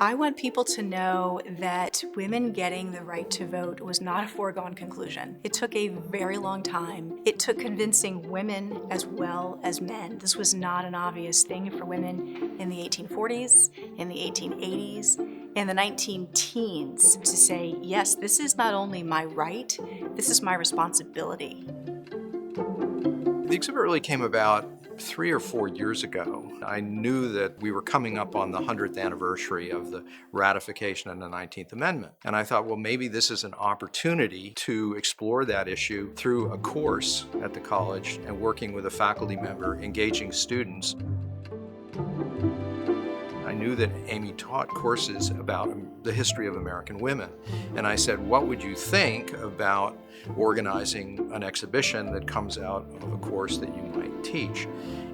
I want people to know that women getting the right to vote was not a foregone conclusion. It took a very long time. It took convincing women as well as men. This was not an obvious thing for women in the 1840s, in the 1880s, in the 19-teens to say, yes, this is not only my right, this is my responsibility. The exhibit really came about 3 or 4 years ago. I knew that we were coming up on the 100th anniversary of the ratification of the 19th Amendment. And I thought, well, maybe this is an opportunity to explore that issue through a course at the college and working with a faculty member, engaging students. I knew that Amy taught courses about the history of American women. And I said, what would you think about organizing an exhibition that comes out of a course that you might teach?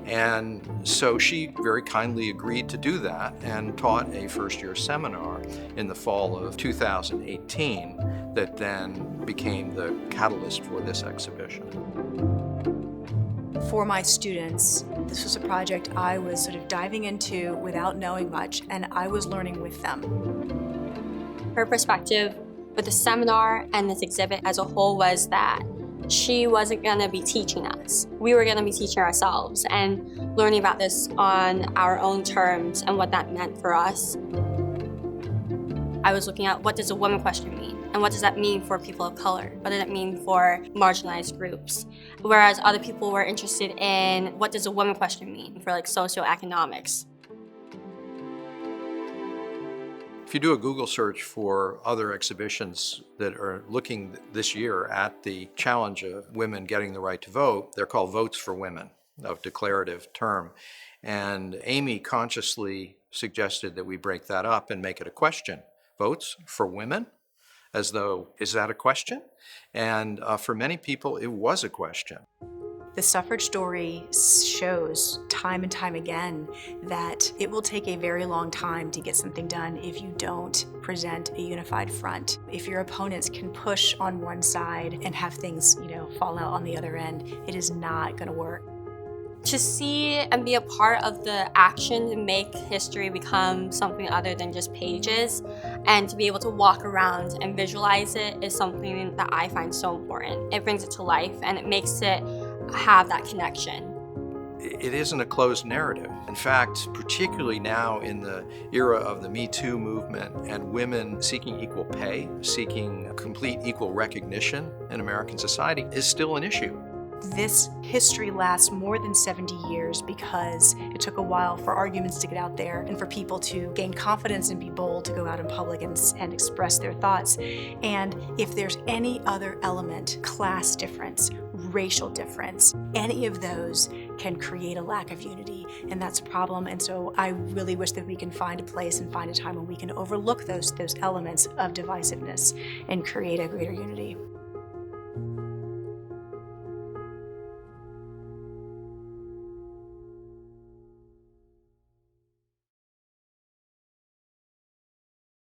And so she very kindly agreed to do that and taught a first-year seminar in the fall of 2018 that then became the catalyst for this exhibition. For my students, this was a project I was sort of diving into without knowing much, and I was learning with them. Her perspective with the seminar and this exhibit as a whole was that she wasn't going to be teaching us. We were going to be teaching ourselves and learning about this on our own terms and what that meant for us. I was looking at, what does a woman question mean? And what does that mean for people of color? What does it mean for marginalized groups? Whereas other people were interested in, what does a woman question mean for like socioeconomics? If you do a Google search for other exhibitions that are looking this year at the challenge of women getting the right to vote, they're called Votes for Women, a declarative term. And Amy consciously suggested that we break that up and make it a question. Votes for women? As though, is that a question? And for many people, it was a question. The suffrage story shows time and time again that it will take a very long time to get something done if you don't present a unified front. If your opponents can push on one side and have things, fall out on the other end, it is not going to work. To see and be a part of the action to make history become something other than just pages, and to be able to walk around and visualize it is something that I find so important. It brings it to life and it makes it have that connection. It isn't a closed narrative. In fact, particularly now in the era of the Me Too movement and women seeking equal pay, seeking complete equal recognition in American society is still an issue. This history lasts more than 70 years because it took a while for arguments to get out there and for people to gain confidence and be bold to go out in public and express their thoughts. And if there's any other element, class difference, racial difference, any of those can create a lack of unity, and that's a problem. And so I really wish that we can find a place and find a time when we can overlook those elements of divisiveness and create a greater unity.